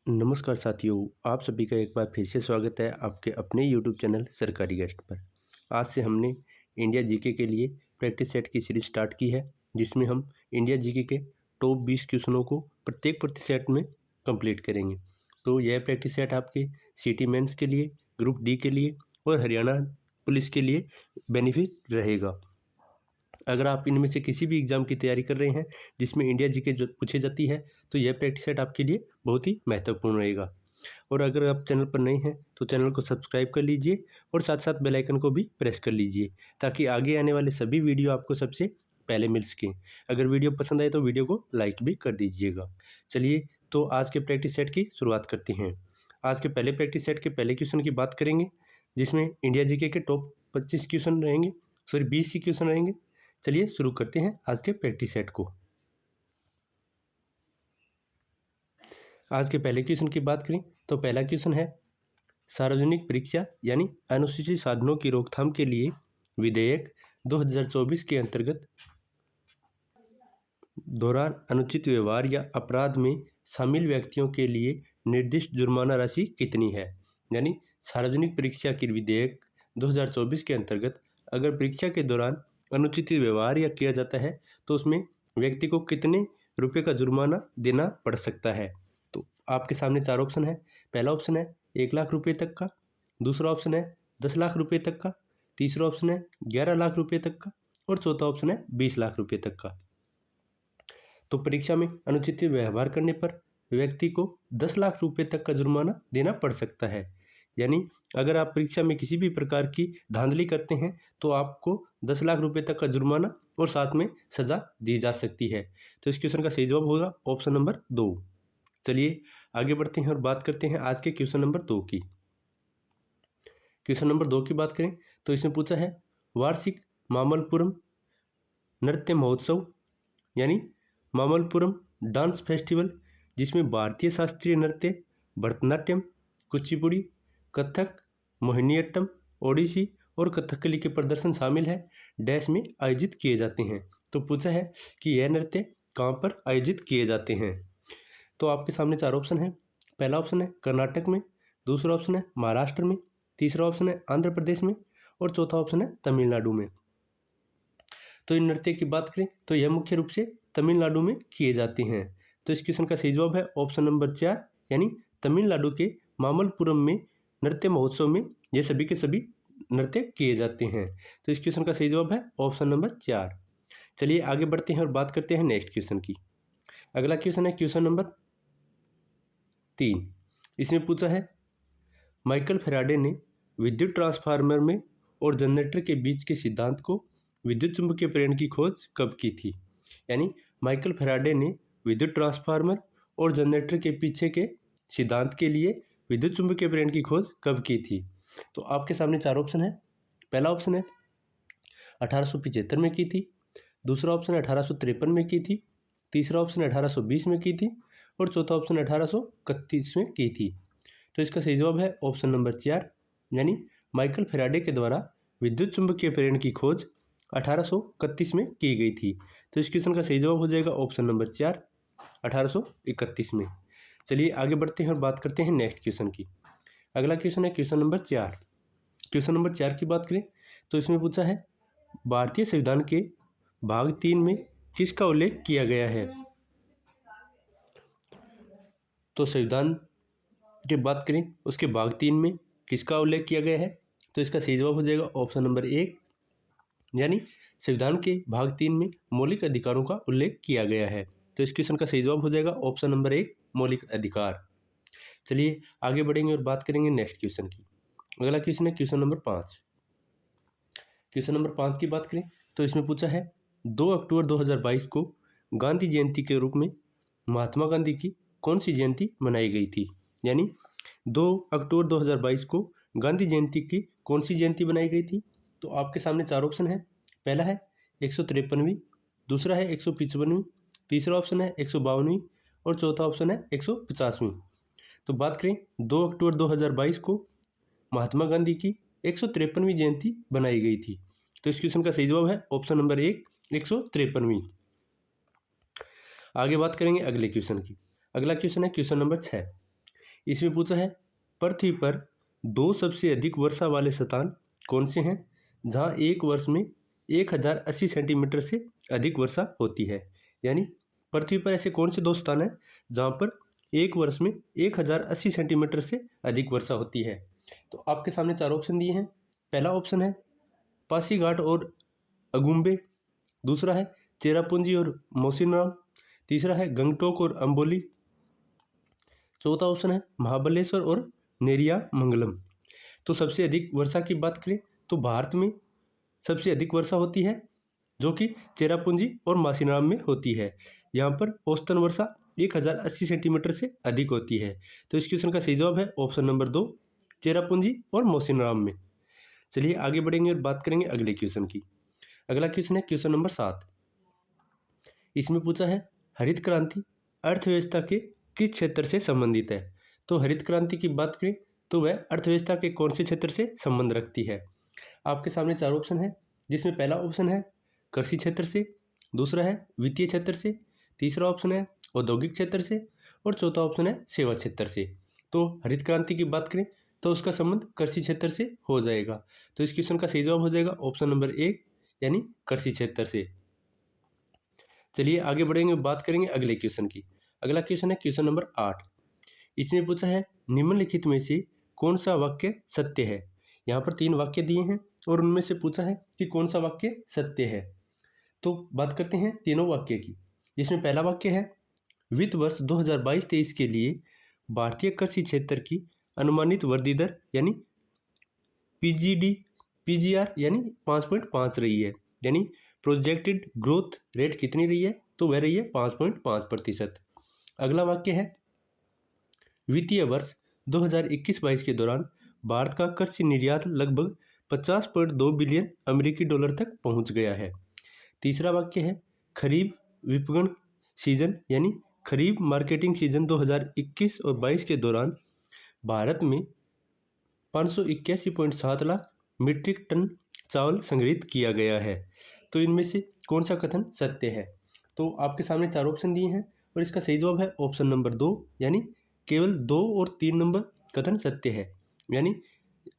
नमस्कार साथियों, आप सभी का एक बार फिर से स्वागत है आपके अपने यूट्यूब चैनल सरकारी गेस्ट पर। आज से हमने इंडिया जीके के लिए प्रैक्टिस सेट की सीरीज स्टार्ट की है, जिसमें हम इंडिया जीके के टॉप 20 क्वेश्चनों को प्रत्येक प्रैक्टिस सेट में कंप्लीट करेंगे। तो यह प्रैक्टिस सेट आपके सिटी मेंस के लिए, ग्रुप डी के लिए और हरियाणा पुलिस के लिए बेनिफिट रहेगा। अगर आप इनमें से किसी भी एग्ज़ाम की तैयारी कर रहे हैं जिसमें इंडिया जीके जो पूछी जाती है, तो यह प्रैक्टिस सेट आपके लिए बहुत ही महत्वपूर्ण रहेगा। और अगर आप चैनल पर नए हैं तो चैनल को सब्सक्राइब कर लीजिए और साथ साथ बेल आइकन को भी प्रेस कर लीजिए, ताकि आगे आने वाले सभी वीडियो आपको सबसे पहले मिल सकें। अगर वीडियो पसंद आए तो वीडियो को लाइक भी कर दीजिएगा। चलिए, तो आज के प्रैक्टिस सेट की शुरुआत करते हैं। आज के पहले प्रैक्टिस सेट के पहले क्वेश्चन की बात करेंगे, जिसमें इंडिया जीके के टॉप 25 क्वेश्चन रहेंगे, 20 ही क्वेश्चन रहेंगे। चलिए शुरू करते हैं आज के प्रैक्टिस सेट को। आज के पहले क्वेश्चन की बात करें तो पहला क्वेश्चन है, सार्वजनिक परीक्षा यानी अनुसूचित साधनों की रोकथाम के लिए विधेयक 2024 के अंतर्गत दौरान अनुचित व्यवहार या अपराध में शामिल व्यक्तियों के लिए निर्दिष्ट जुर्माना राशि कितनी है। यानी सार्वजनिक परीक्षा की विधेयक 2024 के अंतर्गत अगर परीक्षा के दौरान अनुचित व्यवहार या किया जाता है तो उसमें व्यक्ति को कितने रुपए का जुर्माना देना पड़ सकता है। तो आपके सामने चार ऑप्शन है। पहला ऑप्शन है 1 लाख रुपये तक का, दूसरा ऑप्शन है 10 लाख रुपये तक का, तीसरा ऑप्शन है 11 लाख रुपये तक का और चौथा ऑप्शन है 20 लाख रुपये तक का। तो परीक्षा में अनुचित व्यवहार करने पर व्यक्ति को 10 लाख रुपये तक का जुर्माना देना पड़ सकता है। यानी अगर आप परीक्षा में किसी भी प्रकार की धांधली करते हैं तो आपको 10 लाख रुपये तक का जुर्माना और साथ में सज़ा दी जा सकती है। तो इस क्वेश्चन का सही जवाब होगा ऑप्शन नंबर 2। चलिए आगे बढ़ते हैं और बात करते हैं आज के क्वेश्चन नंबर 2 की। क्वेश्चन नंबर 2 की बात करें तो इसमें पूछा है, वार्षिक मामल्लपुरम नृत्य महोत्सव यानी मामल्लपुरम डांस फेस्टिवल, जिसमें भारतीय शास्त्रीय नृत्य, भरतनाट्यम, कुचिपुड़ी, कथक, मोहिनीअट्टम, ओडिसी और कथकली के प्रदर्शन शामिल है, डैश में आयोजित किए जाते हैं। तो पूछा है कि यह नृत्य कहाँ पर आयोजित किए जाते हैं। तो आपके सामने चार ऑप्शन है। पहला ऑप्शन है कर्नाटक में, दूसरा ऑप्शन है महाराष्ट्र में, तीसरा ऑप्शन है आंध्र प्रदेश में और चौथा ऑप्शन है तमिलनाडु में। तो इन नृत्य की बात करें तो यह मुख्य रूप से तमिलनाडु में किए जाते हैं। तो इस क्वेश्चन का सही जवाब है ऑप्शन नंबर 4, यानी तमिलनाडु के मामल्लपुरम में नृत्य महोत्सव में ये सभी के सभी नृत्य किए जाते हैं। तो इस क्वेश्चन का सही जवाब है ऑप्शन नंबर 4। चलिए आगे बढ़ते हैं और बात करते हैं नेक्स्ट क्वेश्चन की। अगला क्वेश्चन है क्वेश्चन नंबर 3। इसमें पूछा है, माइकल फैराडे ने विद्युत ट्रांसफार्मर में और जनरेटर के बीच के सिद्धांत को विद्युत चुंबकीय प्रेरण की खोज कब की थी। यानी माइकल फैराडे ने विद्युत ट्रांसफार्मर और जनरेटर के पीछे के सिद्धांत के लिए विद्युत चुंबकीय प्रेरण की खोज कब की थी। तो आपके सामने चार ऑप्शन है। पहला ऑप्शन है 1875 में की थी, दूसरा ऑप्शन 1853 में की थी, तीसरा ऑप्शन 1820 में की थी और चौथा ऑप्शन 1831 में की थी। तो इसका सही जवाब है ऑप्शन नंबर 4, यानी माइकल फैराडे के द्वारा विद्युत चुंबकीय प्रेरण की खोज 1831 में की गई थी। तो इस क्वेश्चन का सही जवाब हो जाएगा ऑप्शन नंबर 4, 1831 में। चलिए आगे बढ़ते हैं और बात करते हैं नेक्स्ट क्वेश्चन की। अगला क्वेश्चन है क्वेश्चन नंबर 4। क्वेश्चन नंबर 4 की बात करें तो इसमें पूछा है, भारतीय संविधान के भाग 3 में किसका उल्लेख किया गया है। तो संविधान की बात करें उसके भाग 3 में किसका उल्लेख किया गया है। तो इसका सही जवाब हो जाएगा ऑप्शन नंबर 1, यानी संविधान के भाग 3 में मौलिक अधिकारों का उल्लेख किया गया है। तो इस क्वेश्चन का सही जवाब हो जाएगा ऑप्शन नंबर 1, मौलिक अधिकार। चलिए आगे बढ़ेंगे और बात करेंगे नेक्स्ट क्वेश्चन की। अगला क्वेश्चन है क्वेश्चन नंबर 5। क्वेश्चन नंबर 5 की बात करें तो इसमें पूछा है, 2 अक्टूबर 2022 को गांधी जयंती के रूप में महात्मा गांधी की कौन सी जयंती मनाई गई थी। यानी 2 अक्टूबर 2022 को गांधी जयंती की कौन सी जयंती बनाई गई थी। तो आपके सामने चार ऑप्शन है। पहला है 153वीं, दूसरा है 155वीं, तीसरा ऑप्शन है 152वीं और चौथा ऑप्शन है 150वीं। तो बात करें 2 अक्टूबर 2022 को महात्मा गांधी की 153वीं जयंती बनाई गई थी। तो इस क्वेश्चन का सही जवाब है ऑप्शन नंबर 1, 153वीं। आगे बात करेंगे अगले क्वेश्चन की। अगला क्वेश्चन है क्वेश्चन नंबर 6। इसमें पूछा है पृथ्वी पर 2 सबसे अधिक वर्षा वाले स्थान कौन से हैं, जहां एक वर्ष में 1080 सेंटीमीटर से अधिक वर्षा होती है। यानी पृथ्वी पर ऐसे कौन से 2 स्थान हैं जहां पर एक वर्ष में 1080 सेंटीमीटर से अधिक वर्षा होती है। तो आपके सामने 4 ऑप्शन दिए हैं। पहला ऑप्शन है पासीघाट और अगुम्बे, दूसरा है चेरापूंजी और मौसिनराम, तीसरा है गंगटोक और अंबोली, चौथा ऑप्शन है महाबलेश्वर और नेरिया मंगलम। तो सबसे अधिक वर्षा की बात करें तो भारत में सबसे अधिक वर्षा होती है जो कि चेरापूंजी और मासीनराम में होती है। यहाँ पर औसतन वर्षा 1080 सेंटीमीटर से अधिक होती है। तो इस क्वेश्चन का सही जवाब है ऑप्शन नंबर 2, चेरापूंजी और मौसिनराम में। चलिए आगे बढ़ेंगे और बात करेंगे अगले क्वेश्चन की। अगला क्वेश्चन है क्वेश्चन नंबर 7। इसमें पूछा है हरित क्रांति अर्थव्यवस्था के किस क्षेत्र से संबंधित है। तो हरित क्रांति की बात करें तो वह अर्थव्यवस्था के कौन से क्षेत्र से संबंध रखती है। आपके सामने 4 ऑप्शन है, जिसमें पहला ऑप्शन है कृषि क्षेत्र से, दूसरा है वित्तीय क्षेत्र से, तीसरा ऑप्शन है औद्योगिक क्षेत्र से और चौथा ऑप्शन है सेवा क्षेत्र से। तो हरित क्रांति की बात करें तो उसका संबंध कृषि क्षेत्र से हो जाएगा। तो इस क्वेश्चन का सही जवाब हो जाएगा ऑप्शन नंबर 1 यानी कृषि क्षेत्र से। चलिए आगे बढ़ेंगे, बात करेंगे अगले क्वेश्चन की। अगला क्वेश्चन है क्वेश्चन नंबर 8। इसमें पूछा है निम्नलिखित में से कौन सा वाक्य सत्य है। यहाँ पर 3 वाक्य दिए हैं और उनमें से पूछा है कि कौन सा वाक्य सत्य है। तो बात करते हैं तीनों वाक्य की, जिसमें पहला वाक्य है वित्त वर्ष 2022-23 के लिए भारतीय कृषि क्षेत्र की अनुमानित वृद्धि दर यानी पीजीआर यानी 5.5 रही है। यानी प्रोजेक्टेड ग्रोथ रेट कितनी रही है, तो वह रही है 5.5%। अगला वाक्य है वित्तीय वर्ष 2021-22 के दौरान भारत का कृषि निर्यात लगभग 50.2 बिलियन अमेरिकी डॉलर तक पहुंच गया है। तीसरा वाक्य है खरीफ विपणन सीजन यानी खरीफ मार्केटिंग सीजन 2021 और 22 के दौरान भारत में 581.7 लाख मीट्रिक टन चावल संग्रहित किया गया है। तो इनमें से कौन सा कथन सत्य है। तो आपके सामने 4 ऑप्शन दिए हैं और इसका सही जवाब है ऑप्शन नंबर 2 यानी केवल 2 और 3 नंबर कथन सत्य है। यानी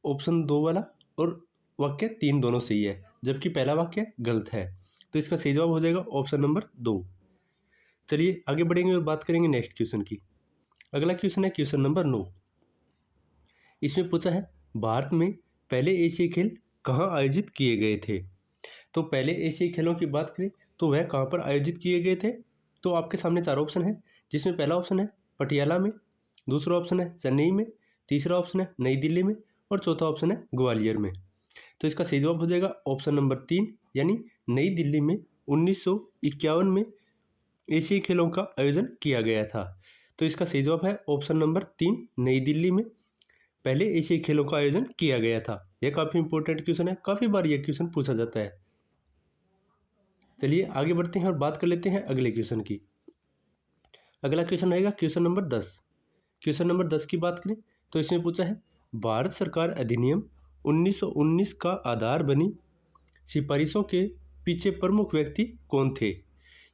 ऑप्शन 2 वाला और वाक्य 3 दोनों सही है, जबकि पहला वाक्य गलत है। तो इसका सही जवाब हो जाएगा ऑप्शन नंबर 2। चलिए आगे बढ़ेंगे और बात करेंगे नेक्स्ट क्वेश्चन की। अगला क्वेश्चन है क्वेश्चन नंबर 9। इसमें पूछा है भारत में पहले एशियाई खेल कहाँ आयोजित किए गए थे। तो पहले एशियाई खेलों की बात करें तो वह कहाँ पर आयोजित किए गए थे। तो आपके सामने 4 ऑप्शन है, जिसमें पहला ऑप्शन है पटियाला में, दूसरा ऑप्शन है चेन्नई में, तीसरा ऑप्शन है नई दिल्ली में और चौथा ऑप्शन है ग्वालियर में। तो इसका सही जवाब हो जाएगा ऑप्शन नंबर 3 यानी नई दिल्ली में 1951 में एशियाई खेलों का आयोजन किया गया था। तो इसका सही जवाब है ऑप्शन नंबर 3 नई दिल्ली में पहले एशियाई खेलों का आयोजन किया गया था। यह काफ़ी इंपॉर्टेंट क्वेश्चन है, काफ़ी बार यह क्वेश्चन पूछा जाता है। चलिए आगे बढ़ते हैं और बात कर लेते हैं अगले क्वेश्चन की। अगला क्वेश्चन रहेगा क्वेश्चन नंबर 10। क्वेश्चन नंबर 10 की बात करें तो इसमें पूछा है भारत सरकार अधिनियम 1919 का आधार बनी सिफारिशों के पीछे प्रमुख व्यक्ति कौन थे।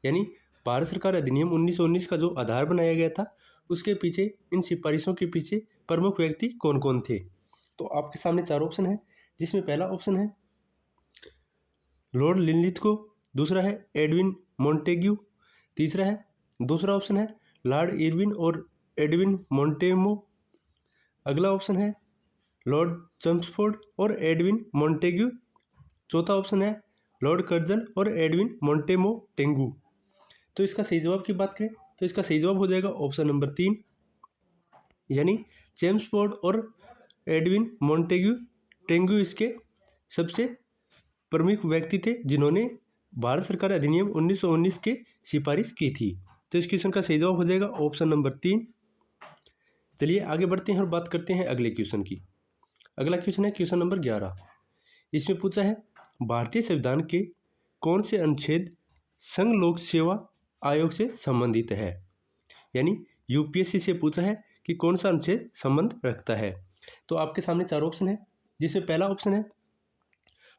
यानी भारत सरकार अधिनियम 1919 का जो आधार बनाया गया था उसके पीछे, इन सिफारिशों के पीछे प्रमुख व्यक्ति कौन कौन थे। तो आपके सामने 4 ऑप्शन है, जिसमें पहला ऑप्शन है लॉर्ड लिनलिथगो, दूसरा है एडविन मॉन्टेग्यू, तीसरा है दूसरा ऑप्शन है लॉर्ड इरविन और एडविन मॉन्टेमो, अगला ऑप्शन है लॉर्ड चम्सफोर्ड और एडविन मॉन्टेग्यू, चौथा ऑप्शन है लॉर्ड कर्जन और एडविन मॉन्टेमो टेंगू। तो इसका सही जवाब की बात करें तो इसका सही जवाब हो जाएगा ऑप्शन नंबर 3 यानी चेम्सफोर्ड और एडविन मॉन्टेग्यू टेंगू इसके सबसे प्रमुख व्यक्ति थे जिन्होंने भारत सरकार अधिनियम 1919 के सिफारिश की थी। तो इस क्वेश्चन का सही जवाब हो जाएगा ऑप्शन नंबर 3। चलिए आगे बढ़ते हैं और बात करते हैं अगले क्वेश्चन की। अगला क्वेश्चन है क्वेश्चन नंबर 11। इसमें पूछा है भारतीय संविधान के कौन से अनुच्छेद संघ लोक सेवा आयोग से संबंधित है। यानी यूपीएससी से पूछा है कि कौन सा अनुच्छेद संबंध रखता है। तो आपके सामने 4 ऑप्शन है, जिसमें पहला ऑप्शन है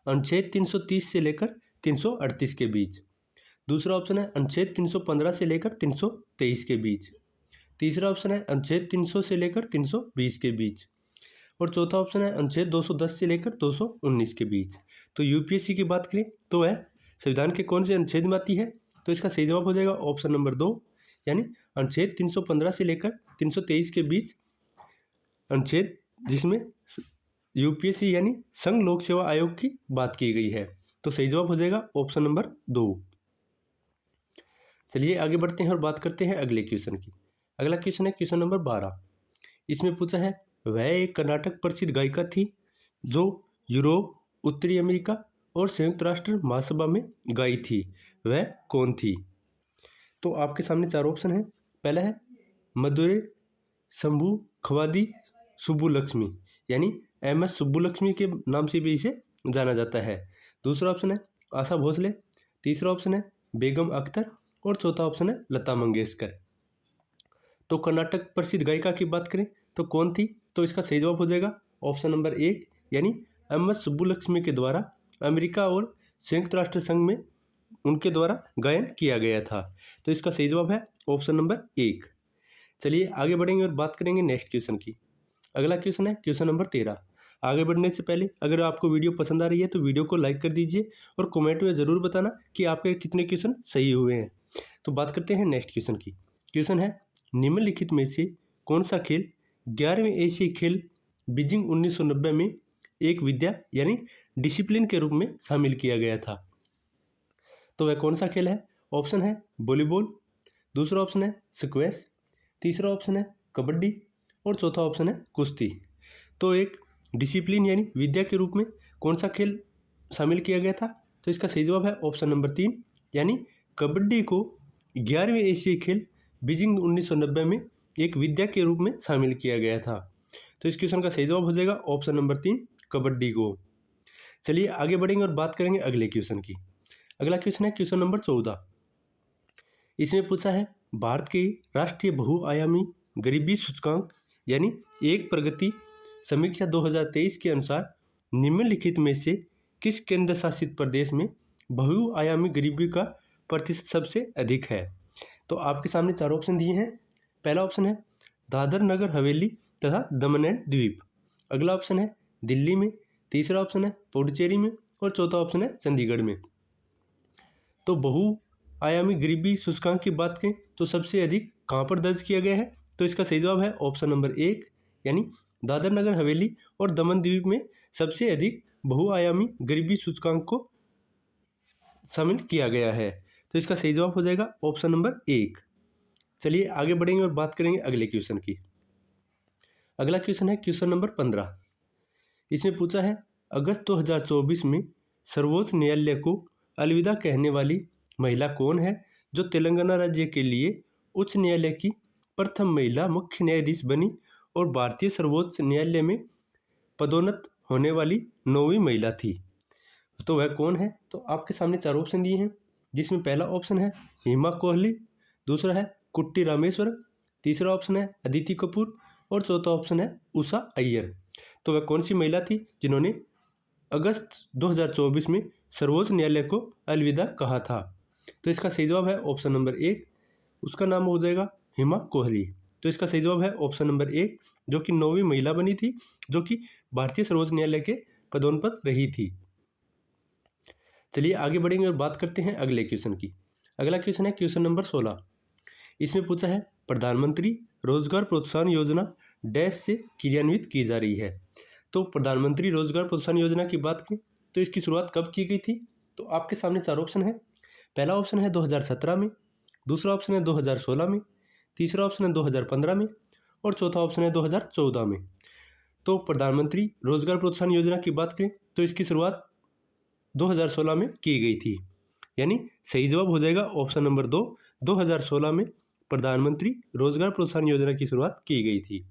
अनुच्छेद 330 से लेकर 338 के बीच, दूसरा ऑप्शन है अनुच्छेद 315 से लेकर 323 के बीच, तीसरा ऑप्शन है अनुच्छेद 300 से लेकर 320 के बीच, और चौथा ऑप्शन है अनुच्छेद 210 से लेकर 219 के बीच। तो यूपीएससी की बात करें तो वह संविधान के कौन से अनुच्छेद में आती है? तो इसका सही जवाब हो जाएगा ऑप्शन नंबर 2, यानी अनुच्छेद 315 से लेकर 323 के बीच अनुच्छेद, जिसमें यूपीएससी यानी संघ लोक सेवा आयोग की बात की गई है। तो सही जवाब हो जाएगा ऑप्शन नंबर 2। चलिए आगे बढ़ते हैं और बात करते हैं अगले क्वेश्चन की। अगला क्वेश्चन है क्वेश्चन नंबर 12। इसमें पूछा है वह एक कर्नाटक प्रसिद्ध गायिका थी जो यूरोप, उत्तरी अमेरिका और संयुक्त राष्ट्र महासभा में गाई थी, वह कौन थी? तो आपके सामने चार ऑप्शन हैं। पहला है मधुरे शंभू खवादी सुब्बुलक्ष्मी, यानी एम एस सुब्बुलक्ष्मी के नाम से भी इसे जाना जाता है। दूसरा ऑप्शन है आशा भोसले, तीसरा ऑप्शन है बेगम अख्तर और चौथा ऑप्शन है लता मंगेशकर। तो कर्नाटक प्रसिद्ध गायिका की बात करें तो कौन थी? तो इसका सही जवाब हो जाएगा ऑप्शन नंबर 1, यानी एम एस सुब्बुलक्ष्मी के द्वारा अमेरिका और संयुक्त राष्ट्र संघ में उनके द्वारा गायन किया गया था। तो इसका सही जवाब है ऑप्शन नंबर 1। चलिए आगे बढ़ेंगे और बात करेंगे नेक्स्ट क्वेश्चन की। अगला क्वेश्चन है क्वेश्चन नंबर 13। आगे बढ़ने से पहले अगर आपको वीडियो पसंद आ रही है तो वीडियो को लाइक कर दीजिए और कमेंट में ज़रूर बताना कि आपके कितने क्वेश्चन सही हुए हैं। तो बात करते हैं नेक्स्ट क्वेश्चन की। क्वेश्चन है निम्नलिखित में से कौन सा खेल 11वें एशियाई खेल बीजिंग 1990 में एक विद्या यानी डिसिप्लिन के रूप में शामिल किया गया था? तो वह कौन सा खेल है? ऑप्शन है वॉलीबॉल, दूसरा ऑप्शन है स्क्वैश, तीसरा ऑप्शन है कबड्डी और चौथा ऑप्शन है कुश्ती। तो एक डिसिप्लिन यानी विद्या के रूप में कौन सा खेल शामिल किया गया था? तो इसका सही जवाब है ऑप्शन नंबर 3, यानी कबड्डी को 11वें एशियाई खेल बीजिंग 1990 में एक विद्या के रूप में शामिल किया गया था। तो इस क्वेश्चन का सही जवाब हो जाएगा ऑप्शन नंबर 3, कबड्डी को। चलिए आगे बढ़ेंगे और बात करेंगे अगले क्वेश्चन की। अगला क्वेश्चन है क्वेश्चन नंबर 14। इसमें पूछा है भारत के राष्ट्रीय बहुआयामी गरीबी सूचकांक यानी एक प्रगति समीक्षा 2023 के अनुसार निम्नलिखित में से किस केंद्र शासित प्रदेश में बहुआयामी गरीबी का प्रतिशत सबसे अधिक है? तो आपके सामने चार ऑप्शन दिए हैं। पहला ऑप्शन है दादर नगर हवेली तथा दमन एंड द्वीप, अगला ऑप्शन है दिल्ली में, तीसरा ऑप्शन है पुडुचेरी में और चौथा ऑप्शन है चंडीगढ़ में। तो बहुआयामी गरीबी सूचकांक की बात करें तो सबसे अधिक कहाँ पर दर्ज किया गया है? तो इसका सही जवाब है ऑप्शन नंबर 1, यानी दादर नगर हवेली और दमन द्वीप में सबसे अधिक बहुआयामी गरीबी सूचकांक को शामिल किया गया है। तो इसका सही जवाब हो जाएगा ऑप्शन नंबर 1। चलिए आगे बढ़ेंगे और बात करेंगे अगले क्वेश्चन की। अगला क्वेश्चन है क्वेश्चन नंबर 15। इसमें पूछा है अगस्त 2024 में सर्वोच्च न्यायालय को अलविदा कहने वाली महिला कौन है जो तेलंगाना राज्य के लिए उच्च न्यायालय की प्रथम महिला मुख्य न्यायाधीश बनी और भारतीय सर्वोच्च न्यायालय में पदोन्नत होने वाली 9वीं महिला थी? तो वह कौन है? तो आपके सामने चार ऑप्शन दिए हैं, जिसमें पहला ऑप्शन है हेमा कोहली, दूसरा है कुट्टी रामेश्वर, तीसरा ऑप्शन है अदिति कपूर और चौथा ऑप्शन है उषा अय्यर। तो वह कौन सी महिला थी जिन्होंने अगस्त 2024 में सर्वोच्च न्यायालय को अलविदा कहा था? तो इसका सही जवाब है ऑप्शन नंबर 1, उसका नाम हो जाएगा हेमा कोहली। तो इसका सही जवाब है ऑप्शन नंबर 1, जो कि 9वीं महिला बनी थी जो कि भारतीय सर्वोच्च न्यायालय के पदोन्नत रही थी। चलिए आगे बढ़ेंगे और बात करते हैं अगले क्वेश्चन की। अगला क्वेश्चन है क्वेश्चन नंबर 16। इसमें पूछा है प्रधानमंत्री रोजगार प्रोत्साहन योजना डैश से क्रियान्वित की जा रही है। तो प्रधानमंत्री रोजगार प्रोत्साहन योजना की बात करें तो इसकी शुरुआत कब की गई थी? तो आपके सामने चार ऑप्शन है। पहला ऑप्शन है 2017 में, दूसरा ऑप्शन है 2016 में, तीसरा ऑप्शन है 2015 में और चौथा ऑप्शन है 2014 में। तो प्रधानमंत्री रोजगार प्रोत्साहन योजना की बात करें तो इसकी शुरुआत 2016 में की गई थी, यानी सही जवाब हो जाएगा ऑप्शन नंबर 2, 2016 में प्रधानमंत्री रोजगार प्रोत्साहन योजना की शुरुआत की गई थी।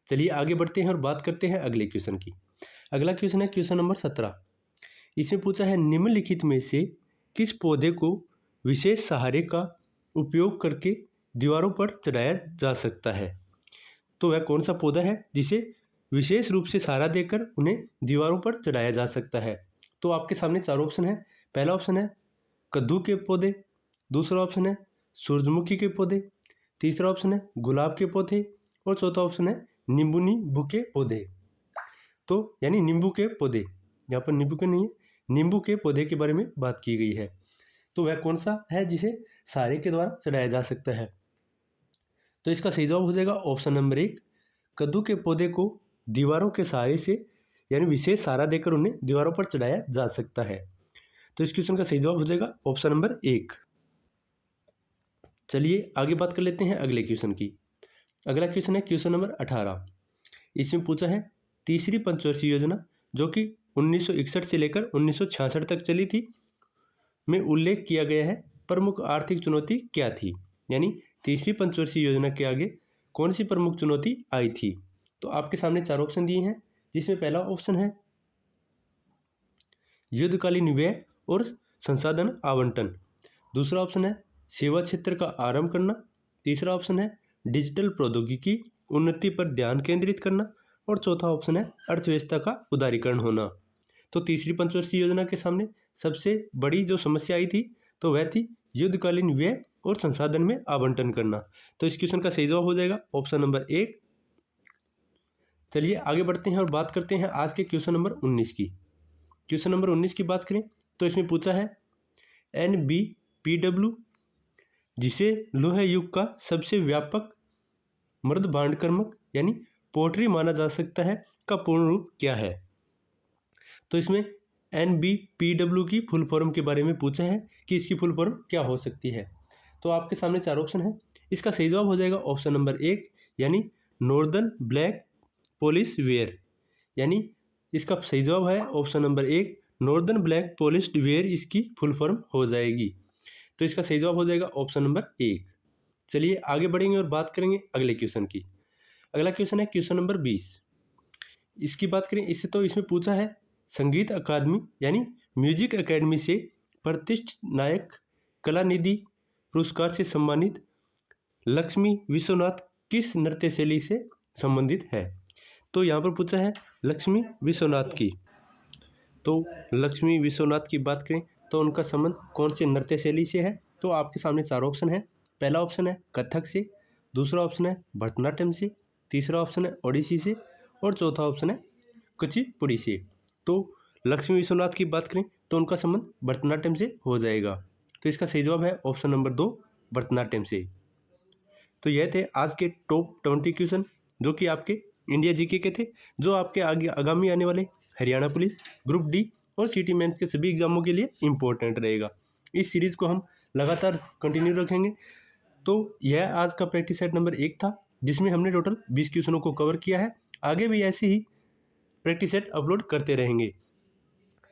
चलिए आगे बढ़ते हैं और बात करते हैं अगले क्वेश्चन की। अगला क्वेश्चन है क्वेश्चन नंबर 17। इसमें पूछा है निम्नलिखित में से किस पौधे को विशेष सहारे का उपयोग करके दीवारों पर चढ़ाया जा सकता है? तो वह कौन सा पौधा है जिसे विशेष रूप से सहारा देकर उन्हें दीवारों पर चढ़ाया जा सकता है? तो आपके सामने चार ऑप्शन है। पहला ऑप्शन है कद्दू के पौधे, दूसरा ऑप्शन है सूरजमुखी के पौधे, तीसरा ऑप्शन है गुलाब के पौधे और चौथा ऑप्शन है नींबू के पौधे। तो यानी नींबू के पौधे, यहाँ पर नींबू के नहीं है, नींबू के पौधे के बारे में बात की गई है। तो वह कौन सा है जिसे सहारे के द्वारा चढ़ाया जा सकता है? तो इसका सही जवाब हो जाएगा ऑप्शन नंबर 1, कद्दू के पौधे को दीवारों के सहारे से यानी विशेष सहारा देकर उन्हें दीवारों पर चढ़ाया जा सकता है। तो इस क्वेश्चन का सही जवाब हो जाएगा ऑप्शन नंबर 1। चलिए आगे बात कर लेते हैं अगले क्वेश्चन की। अगला क्वेश्चन है क्वेश्चन नंबर 18। इसमें पूछा है तीसरी पंचवर्षीय योजना जो कि 1961 से लेकर 1966 तक चली थी में उल्लेख किया गया है प्रमुख आर्थिक चुनौती क्या थी? यानी तीसरी पंचवर्षीय योजना के आगे कौन सी प्रमुख चुनौती आई थी? तो आपके सामने 4 ऑप्शन दिए हैं, जिसमें पहला ऑप्शन है युद्धकालीन व्यय और संसाधन आवंटन, दूसरा ऑप्शन है सेवा क्षेत्र का आरंभ करना, तीसरा ऑप्शन है डिजिटल प्रौद्योगिकी उन्नति पर ध्यान केंद्रित करना और चौथा ऑप्शन है अर्थव्यवस्था का उदारीकरण होना। तो तीसरी पंचवर्षीय योजना के सामने सबसे बड़ी जो समस्या आई थी तो वह थी युद्धकालीन व्यय और संसाधन में आवंटन करना। तो इस क्वेश्चन का सही जवाब हो जाएगा ऑप्शन नंबर 1। चलिए आगे बढ़ते हैं और बात करते हैं आज के क्वेश्चन नंबर 19 की। क्वेश्चन नंबर 19 की बात करें तो इसमें पूछा है NBPW जिसे लोह युग का सबसे व्यापक मृद भांडकर्मक यानी पोट्री माना जा सकता है का पूर्ण रूप क्या है? तो इसमें NBPW की फुल फॉर्म के बारे में पूछा है कि इसकी फुल फॉर्म क्या हो सकती है। तो आपके सामने 4 ऑप्शन है, इसका सही जवाब हो जाएगा ऑप्शन नंबर 1 यानी नॉर्दर्न ब्लैक पॉलिश वेयर, यानी इसका सही जवाब है option number 1 northern black polished where इसकी फुल फॉर्म हो जाएगी। तो इसका सही जवाब हो जाएगा ऑप्शन नंबर 1। चलिए आगे बढ़ेंगे और बात करेंगे अगले क्वेश्चन की। अगला क्वेश्चन है क्वेश्चन नंबर 20। इसकी बात करें इससे तो इसमें पूछा है संगीत अकादमी यानी म्यूजिक एकेडमी से प्रतिष्ठित नायक कलानिधि पुरस्कार से सम्मानित लक्ष्मी विश्वनाथ किस नृत्य शैली से संबंधित है? तो यहाँ पर पूछा है लक्ष्मी विश्वनाथ की। तो लक्ष्मी विश्वनाथ की बात करें तो उनका संबंध कौन से नृत्य शैली से है? तो आपके सामने 4 ऑप्शन है। पहला ऑप्शन है कथक से, दूसरा ऑप्शन है भरतनाट्यम से, तीसरा ऑप्शन है ओडिसी से और चौथा ऑप्शन है कुचिपुड़ी से। तो लक्ष्मी विश्वनाथ की बात करें तो उनका संबंध भरतनाट्यम से हो जाएगा। तो इसका सही जवाब है ऑप्शन नंबर 2 भरतनाट्यम से। तो यह थे आज के टॉप 20 क्वेश्चन जो कि आपके इंडिया जीके के थे, जो आपके आगे आगामी आने वाले हरियाणा पुलिस, ग्रुप डी और सिटी मेंस के सभी एग्जामों के लिए इम्पोर्टेंट रहेगा। इस सीरीज़ को हम लगातार कंटिन्यू रखेंगे। तो यह आज का प्रैक्टिस सेट नंबर 1 था, जिसमें हमने टोटल 20 क्वेश्चनों को कवर किया है। आगे भी ऐसे ही प्रैक्टिस सेट अपलोड करते रहेंगे।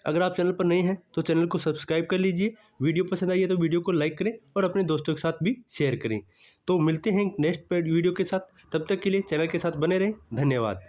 अगर आप चैनल पर नए हैं तो चैनल को सब्सक्राइब कर लीजिए, वीडियो पसंद आई है तो वीडियो को लाइक करें और अपने दोस्तों के साथ भी शेयर करें। तो मिलते हैं नेक्स्ट वीडियो के साथ, तब तक के लिए चैनल के साथ बने रहें। धन्यवाद।